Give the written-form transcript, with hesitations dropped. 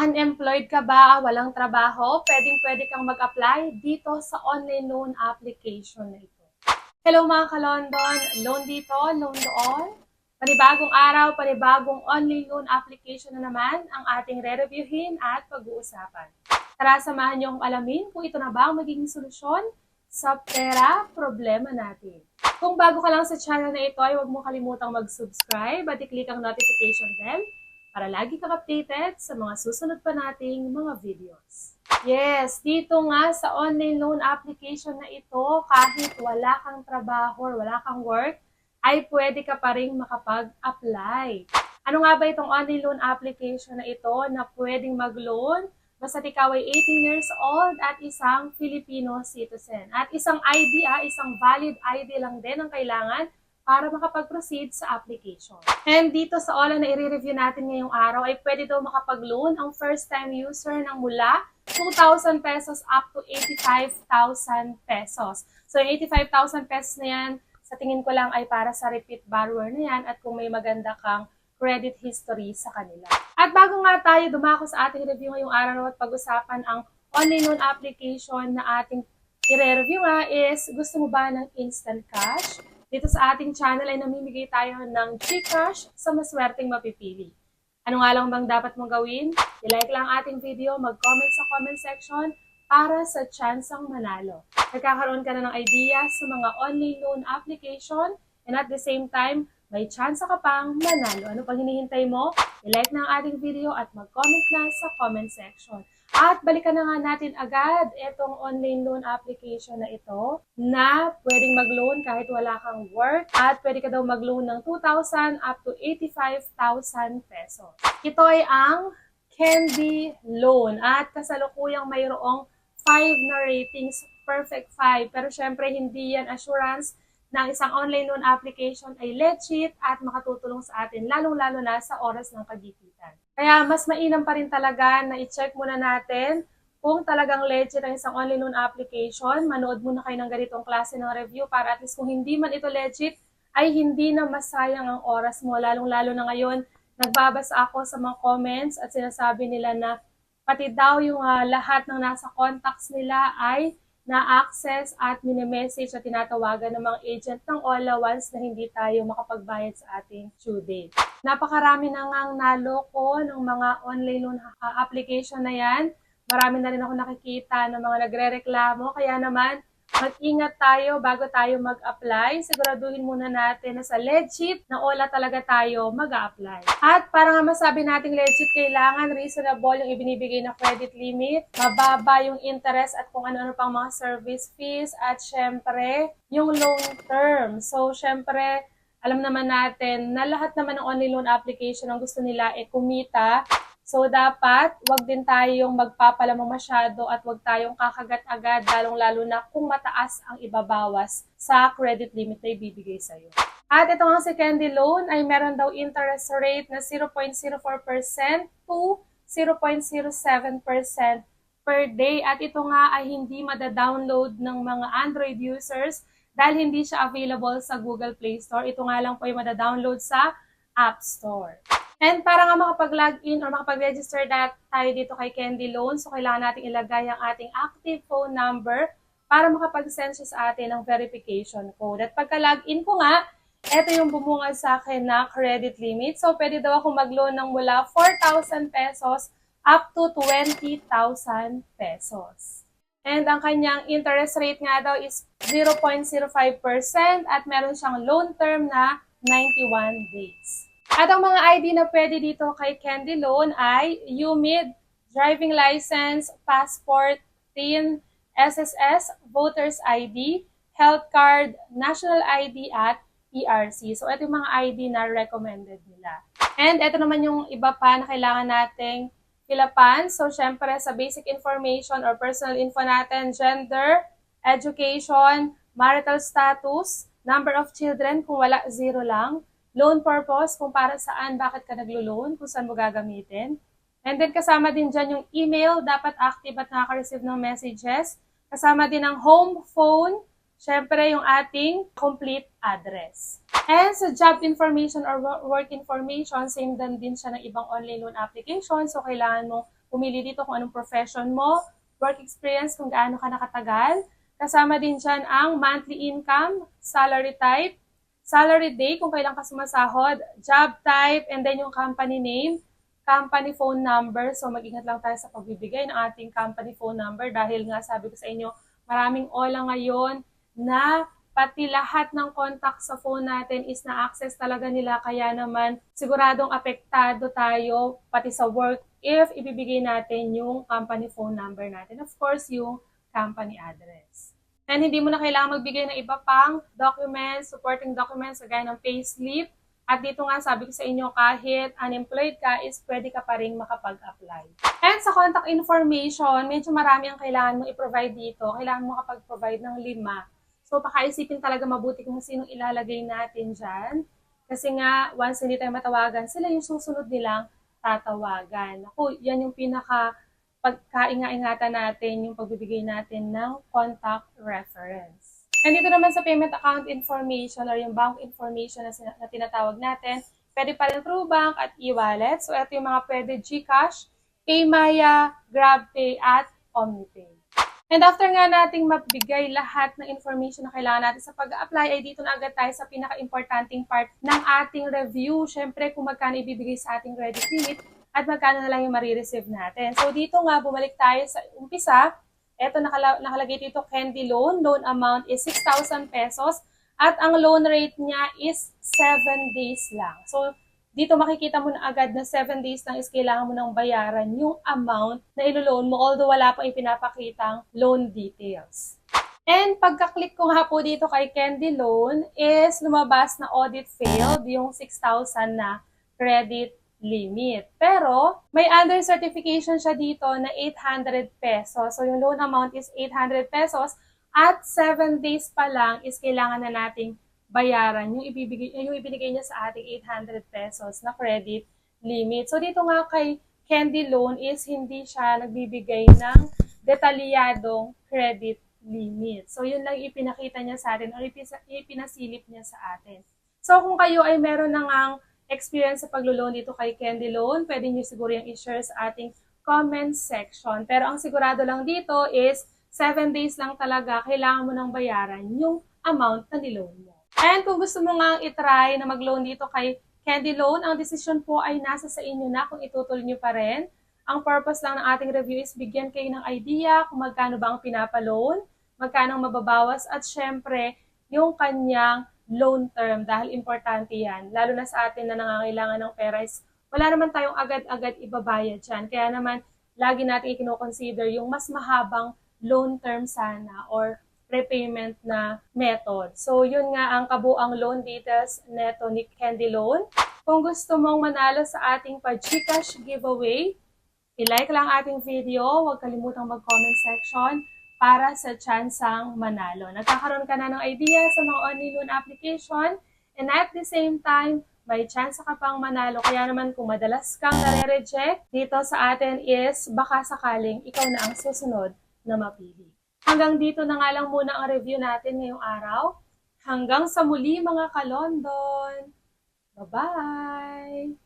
Unemployed ka ba? Walang trabaho? Pwedeng-pwede kang mag-apply dito sa online loan application na ito. Hello mga ka-London! Loan dito, loan doon. Panibagong araw, panibagong online loan application na naman ang ating re-reviewin at pag-uusapan. Tara, samahan niyo akong alamin kung ito na ba ang magiging solusyon sa pera problema natin. Kung bago ka lang sa channel na ito, ay huwag mo kalimutang mag-subscribe at i-click ang notification bell para lagi kang updated sa mga susunod pa nating mga videos. Yes, dito nga sa online loan application na ito, kahit wala kang trabaho or wala kang work, ay pwede ka pa rin makapag-apply. Ano nga ba itong online loan application na ito na pwedeng mag-loan basta ikaw ay 18 years old at isang Filipino citizen. At isang ID, isang valid ID lang din ang kailangan para makapag-proceed sa application. And dito sa OLA na i-review natin ngayong araw ay pwede daw makapag-loan ang first-time user ng mula 2,000 pesos up to 85,000 pesos. So yung 85,000 pesos na yan, sa tingin ko lang ay para sa repeat borrower na yan at kung may maganda kang credit history sa kanila. At bago nga tayo dumako sa ating review ngayong araw at pag-usapan ang online loan application na ating i-review nga is, gusto mo ba ng instant cash? Dito sa ating channel ay namimigay tayo ng GCash sa maswerteng mapipili. Ano nga lang bang dapat mong gawin? I-like lang ating video, mag-comment sa comment section para sa chance-ang manalo. Nagkakaroon ka na ng idea sa mga online loan application and at the same time, may chance ka pang manalo. Ano pang hinihintay mo? I-like na ang ating video at mag-comment na sa comment section. At balikan na nga natin agad itong online loan application na ito na pwedeng mag-loan kahit wala kang work at pwede ka daw mag-loan ng 2,000 up to 85,000 pesos. Ito ay ang Candy Loan at kasalukuyang mayroong 5 na ratings, perfect 5. Pero syempre hindi yan assurance ng isang online loan application ay legit at makatutulong sa atin, lalong-lalo na sa oras ng kagipitan. Kaya mas mainam pa rin talaga na i-check muna natin kung talagang legit ang isang online loan application. Manood muna kayo ng ganitong klase ng review para at least kung hindi man ito legit, ay hindi na masayang ang oras mo. Lalong-lalo na ngayon, nagbabasa ako sa mga comments at sinasabi nila na pati daw yung lahat ng nasa contacts nila ay na-access at mini-message at tinatawagan ng mga agent ng OLA once na hindi tayo makapagbayad sa ating due date. Napakarami na ngang naloko ng mga online loan application na yan. Marami na rin ako nakikita ng mga nagre-reklamo. Kaya naman, mag-ingat tayo bago tayo mag-apply. Siguraduhin muna natin na sa legit na OLA talaga tayo mag-a-apply. At para nga masabi nating legit, kailangan reasonable yung ibinibigay na credit limit, mababa yung interest at kung ano-ano pang mga service fees, at syempre, yung loan term. So, syempre, alam naman natin na lahat naman ng online loan application ang gusto nila ay kumita. So, dapat wag din tayong magpapalamang masyado at wag tayong kakagat agad, lalong-lalo na kung mataas ang ibabawas sa credit limit na ibibigay sa'yo. At ito nga si Candy Loan ay meron daw interest rate na 0.04% to 0.07% per day. At ito nga ay hindi mada-download ng mga Android users dahil hindi siya available sa Google Play Store. Ito nga lang po ay mada-download sa App Store. And para nga makapag-login or makapag-register tayo dito kay Candy Loan, so kailangan natin ilagay ang ating active phone number para makapag-send siya sa atin ng verification code. At pagka-login ko nga, ito yung bumungad sa akin na credit limit. So pwede daw ako mag-loan ng mula 4,000 pesos up to 20,000 pesos. And ang kanyang interest rate nga daw is 0.05% at meron siyang loan term na 91 days. At ang mga ID na pwede dito kay Candy Loan ay UMID, driving license, passport, TIN, SSS, voter's ID, health card, national ID at ERC. So ito yung mga ID na recommended nila. And ito naman yung iba pa na kailangan nating filapan. So syempre sa basic information or personal info natin, gender, education, marital status, number of children kung wala, 0 lang. Loan purpose, kung para saan, bakit ka naglo-loan, kung saan mo gagamitin. And then kasama din dyan yung email, dapat active at nakaka-receive ng messages. Kasama din ang home phone, syempre yung ating complete address. And sa job information or work information, same din siya ng ibang online loan application. So kailangan mo pumili dito kung anong profession mo, work experience kung gaano ka nakatagal. Kasama din dyan ang monthly income, salary type, salary day kung kailan ka sumasahod, job type, and then yung company name, company phone number. So mag-ingat lang tayo sa pagbibigay ng ating company phone number dahil nga sabi ko sa inyo, maraming ola ngayon na pati lahat ng contact sa phone natin is na-access talaga nila. Kaya naman siguradong apektado tayo pati sa work if ibibigay natin yung company phone number natin. Of course, yung company address. And hindi mo na kailangan magbigay ng iba pang documents, supporting documents, kagaya ng payslip. At dito nga sabi ko sa inyo, kahit unemployed ka, is pwede ka pa rin makapag-apply. And sa contact information, medyo marami ang kailangan mo i-provide dito. Kailangan mo kapag-provide ng 5. So, pakaisipin talaga mabuti kung sinong ilalagay natin dyan. Kasi nga, once hindi tayo matawagan, sila yung susunod nilang tatawagan. Ako, yan yung pagkainga-ingatan natin, yung pagbibigay natin ng contact reference. And dito naman sa payment account information or yung bank information na tinatawag natin, pwede pa rin through bank at e-wallet. So, ito yung mga pwede GCash, Paymaya, GrabPay, at OmniPay. And after nga nating mabigay lahat ng information na kailangan natin sa pag-apply, ay dito na agad tayo sa pinaka-importanting part ng ating review. Siyempre, kung magkano ibibigay sa ating credit limit at magkano na lang yung marireceive natin. So dito nga, bumalik tayo sa umpisa. Ito, nakalagay dito, Candy Loan. Loan amount is 6,000 pesos at ang loan rate niya is 7 days lang. So, dito makikita mo na agad na 7 days lang is kailangan mo nang bayaran yung amount na ilo-loan mo, although wala pang ipinapakitang loan details. And pagka-click ko nga po dito kay Candy Loan is lumabas na audit failed yung 6,000 na credit limit. Pero may under certification siya dito na 800 pesos. So yung loan amount is 800 pesos at 7 days pa lang is kailangan na nating bayaran yung ibinigay niya sa ating 800 pesos na credit limit. So dito nga kay Candy Loan is hindi siya nagbibigay ng detalyadong credit limit. So yun lang ipinakita niya sa atin or ipinasilip niya sa atin. So kung kayo ay meron na ngang experience sa paglo-loan dito kay Candy Loan, pwede niyo siguro yung i-share sa ating comment section. Pero ang sigurado lang dito is 7 days lang talaga kailangan mo nang bayaran yung amount na niloan mo. And kung gusto mo nga itry na mag-loan dito kay Candy Loan, ang decision po ay nasa sa inyo na kung itutuloy nyo pa rin. Ang purpose lang ng ating review is bigyan kayo ng idea kung magkano ba ang pinapa-loan, magkano ang mababawas, at syempre, yung kanyang loan term dahil importante yan. Lalo na sa atin na nangangailangan ng pera is wala naman tayong agad-agad ibabayad dyan. Kaya naman, lagi natin i-consider yung mas mahabang loan term sana or repayment na method. So, yun nga ang kabuang loan details neto ni Candy Loan. Kung gusto mong manalo sa ating pa-GCash giveaway, i-like lang ating video, huwag kalimutang mag-comment section para sa chansang manalo. Nagkakaroon ka na ng idea sa mga online loan application and at the same time, may chance ka pang manalo. Kaya naman kung madalas kang nare-reject, dito sa atin is baka sakaling ikaw na ang susunod na mapili. Hanggang dito na nga lang muna ang review natin ngayong araw. Hanggang sa muli mga ka-London! Bye-bye!